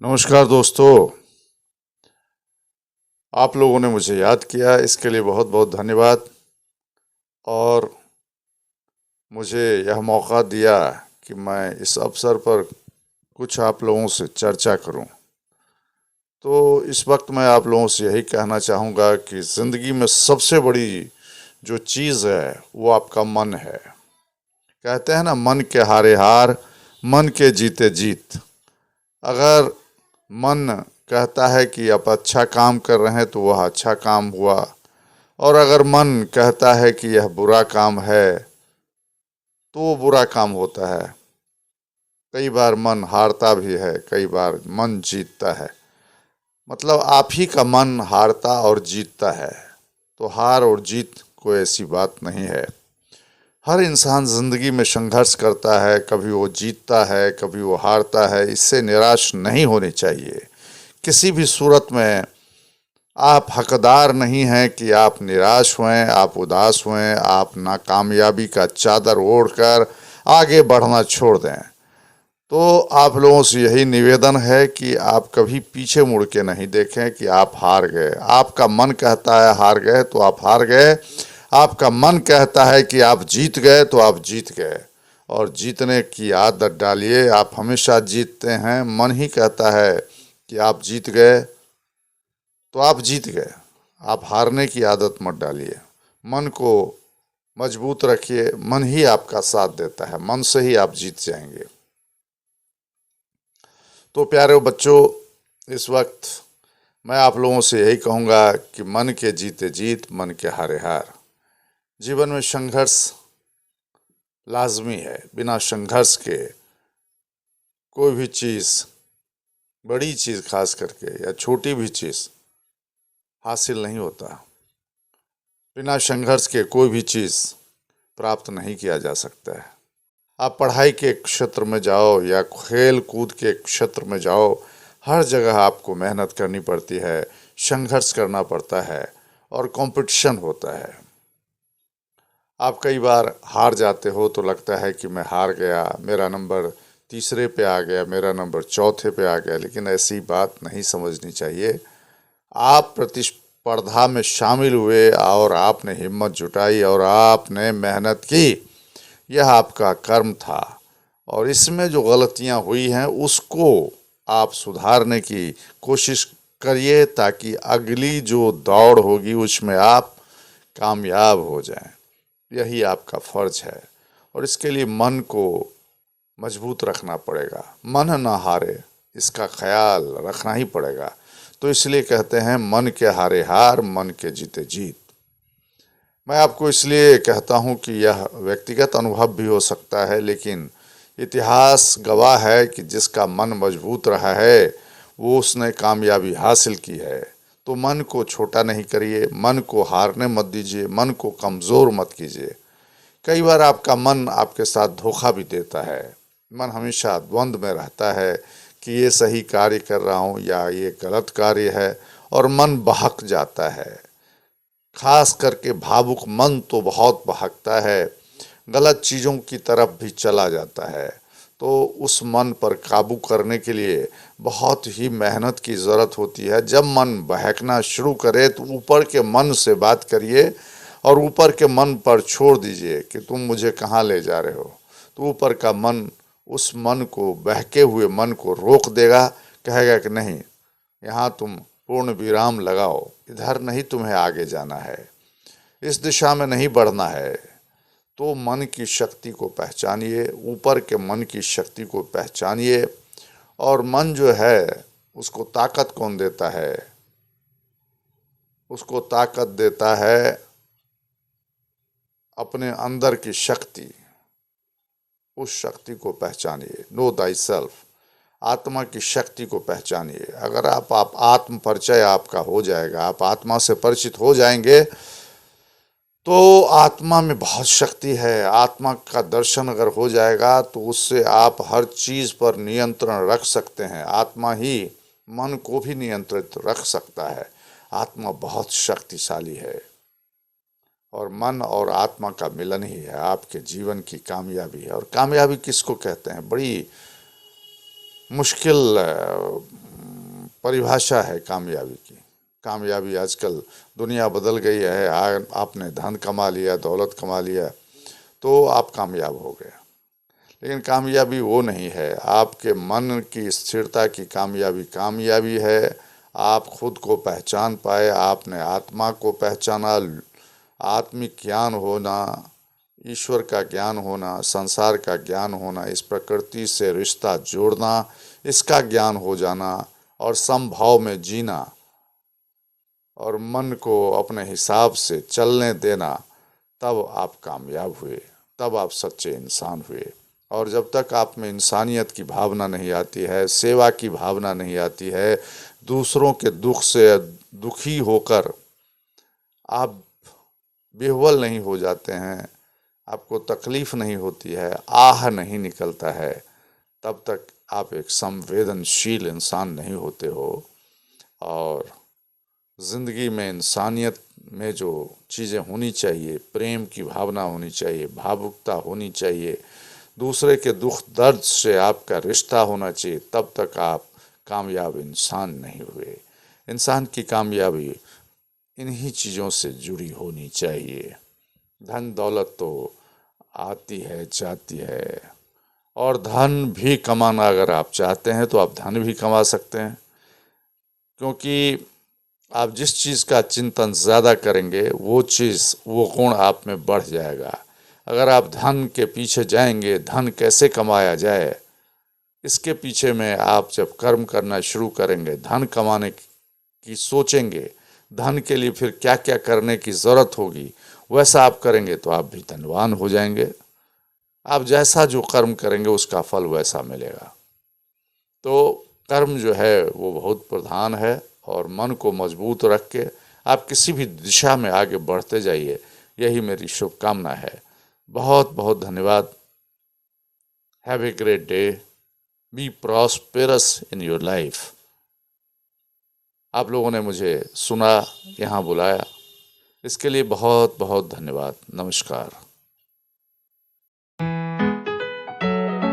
नमस्कार दोस्तों। आप लोगों ने मुझे याद किया, इसके लिए बहुत बहुत धन्यवाद। और मुझे यह मौका दिया कि मैं इस अवसर पर कुछ आप लोगों से चर्चा करूं। तो इस वक्त मैं आप लोगों से यही कहना चाहूँगा कि ज़िंदगी में सबसे बड़ी जो चीज़ है वो आपका मन है। कहते हैं ना, मन के हारे हार, मन के जीते जीत। अगर मन कहता है कि आप अच्छा काम कर रहे हैं तो वह अच्छा काम हुआ, और अगर मन कहता है कि यह बुरा काम है तो वो बुरा काम होता है। कई बार मन हारता भी है, कई बार मन जीतता है। मतलब आप ही का मन हारता और जीतता है। तो हार और जीत कोई ऐसी बात नहीं है। हर इंसान ज़िंदगी में संघर्ष करता है, कभी वो जीतता है, कभी वो हारता है। इससे निराश नहीं होनी चाहिए। किसी भी सूरत में आप हकदार नहीं हैं कि आप निराश हुए, आप उदास हुए, आप नाकामयाबी का चादर ओढ़कर आगे बढ़ना छोड़ दें। तो आप लोगों से यही निवेदन है कि आप कभी पीछे मुड़ के नहीं देखें कि आप हार गए। आपका मन कहता है हार गए तो आप हार गए, आपका मन कहता है कि आप जीत गए तो आप जीत गए। और जीतने की आदत डालिए, आप हमेशा जीतते हैं। मन ही कहता है कि आप जीत गए तो आप जीत गए। आप हारने की आदत मत डालिए। मन को मजबूत रखिए, मन ही आपका साथ देता है, मन से ही आप जीत जाएंगे। तो प्यारे बच्चों, इस वक्त मैं आप लोगों से यही कहूँगा कि मन के जीते जीत, मन के हारे हार। जीवन में संघर्ष लाजमी है। बिना संघर्ष के कोई भी चीज़, बड़ी चीज़ खास करके या छोटी भी चीज़ हासिल नहीं होता। बिना संघर्ष के कोई भी चीज़ प्राप्त नहीं किया जा सकता है। आप पढ़ाई के क्षेत्र में जाओ या खेल कूद के क्षेत्र में जाओ, हर जगह आपको मेहनत करनी पड़ती है, संघर्ष करना पड़ता है और कंपटीशन होता है। आप कई बार हार जाते हो तो लगता है कि मैं हार गया, मेरा नंबर तीसरे पे आ गया, मेरा नंबर चौथे पे आ गया। लेकिन ऐसी बात नहीं समझनी चाहिए। आप प्रतिस्पर्धा में शामिल हुए और आपने हिम्मत जुटाई और आपने मेहनत की। यह आपका कर्म था और इसमें जो गलतियां हुई हैं उसको आप सुधारने की कोशिश करिए, ताकि अगली जो दौड़ होगी उसमें आप कामयाब हो जाएं। यही आपका फर्ज है और इसके लिए मन को मजबूत रखना पड़ेगा। मन ना हारे, इसका ख्याल रखना ही पड़ेगा। तो इसलिए कहते हैं, मन के हारे हार, मन के जीते जीत। मैं आपको इसलिए कहता हूँ कि यह व्यक्तिगत अनुभव भी हो सकता है, लेकिन इतिहास गवाह है कि जिसका मन मजबूत रहा है वो उसने कामयाबी हासिल की है। तो मन को छोटा नहीं करिए, मन को हारने मत दीजिए, मन को कमज़ोर मत कीजिए। कई बार आपका मन आपके साथ धोखा भी देता है। मन हमेशा द्वंद्व में रहता है कि ये सही कार्य कर रहा हूँ या ये गलत कार्य है, और मन बहक जाता है। खास करके भावुक मन तो बहुत बहकता है, गलत चीज़ों की तरफ भी चला जाता है। तो उस मन पर काबू करने के लिए बहुत ही मेहनत की ज़रूरत होती है। जब मन बहकना शुरू करे तो ऊपर के मन से बात करिए और ऊपर के मन पर छोड़ दीजिए कि तुम मुझे कहाँ ले जा रहे हो। तो ऊपर का मन उस मन को, बहके हुए मन को रोक देगा, कहेगा कि नहीं, यहाँ तुम पूर्ण विराम लगाओ, इधर नहीं तुम्हें आगे जाना है, इस दिशा में नहीं बढ़ना है। तो मन की शक्ति को पहचानिए, ऊपर के मन की शक्ति को पहचानिए। और मन जो है उसको ताकत कौन देता है? उसको ताकत देता है अपने अंदर की शक्ति। उस शक्ति को पहचानिए। नो दाई सेल्फ, आत्मा की शक्ति को पहचानिए। अगर आप आत्म परिचय आपका हो जाएगा, आप आत्मा से परिचित हो जाएंगे, तो आत्मा में बहुत शक्ति है। आत्मा का दर्शन अगर हो जाएगा तो उससे आप हर चीज़ पर नियंत्रण रख सकते हैं। आत्मा ही मन को भी नियंत्रित रख सकता है। आत्मा बहुत शक्तिशाली है और मन और आत्मा का मिलन ही है आपके जीवन की कामयाबी है। और कामयाबी किसको कहते हैं? बड़ी मुश्किल परिभाषा है कामयाबी की। कामयाबी आजकल दुनिया बदल गई है। आपने धन कमा लिया, दौलत कमा लिया तो आप कामयाब हो गए, लेकिन कामयाबी वो नहीं है। आपके मन की स्थिरता की कामयाबी कामयाबी है। आप खुद को पहचान पाए, आपने आत्मा को पहचाना, आत्मिक ज्ञान होना, ईश्वर का ज्ञान होना, संसार का ज्ञान होना, इस प्रकृति से रिश्ता जोड़ना, इसका ज्ञान हो जाना और समभाव में जीना और मन को अपने हिसाब से चलने देना, तब आप कामयाब हुए, तब आप सच्चे इंसान हुए। और जब तक आप में इंसानियत की भावना नहीं आती है, सेवा की भावना नहीं आती है, दूसरों के दुख से दुखी होकर आप बेहवल नहीं हो जाते हैं, आपको तकलीफ़ नहीं होती है, आह नहीं निकलता है, तब तक आप एक संवेदनशील इंसान नहीं होते हो। और ज़िंदगी में इंसानियत में जो चीज़ें होनी चाहिए, प्रेम की भावना होनी चाहिए, भावुकता होनी चाहिए, दूसरे के दुख दर्द से आपका रिश्ता होना चाहिए, तब तक आप कामयाब इंसान नहीं हुए। इंसान की कामयाबी इन्हीं चीज़ों से जुड़ी होनी चाहिए। धन दौलत तो आती है जाती है, और धन भी कमाना अगर आप चाहते हैं तो आप धन भी कमा सकते हैं, क्योंकि आप जिस चीज़ का चिंतन ज़्यादा करेंगे वो चीज़, वो गुण आप में बढ़ जाएगा। अगर आप धन के पीछे जाएंगे, धन कैसे कमाया जाए, इसके पीछे में आप जब कर्म करना शुरू करेंगे, धन कमाने की सोचेंगे, धन के लिए फिर क्या क्या करने की ज़रूरत होगी, वैसा आप करेंगे तो आप भी धनवान हो जाएंगे। आप जैसा जो कर्म करेंगे उसका फल वैसा मिलेगा। तो कर्म जो है वो बहुत प्रधान है, और मन को मजबूत रख के आप किसी भी दिशा में आगे बढ़ते जाइए, यही मेरी शुभकामना है। बहुत बहुत धन्यवाद। Have a great day. Be prosperous in your life. आप लोगों ने मुझे सुना, यहाँ बुलाया, इसके लिए बहुत बहुत धन्यवाद। नमस्कार।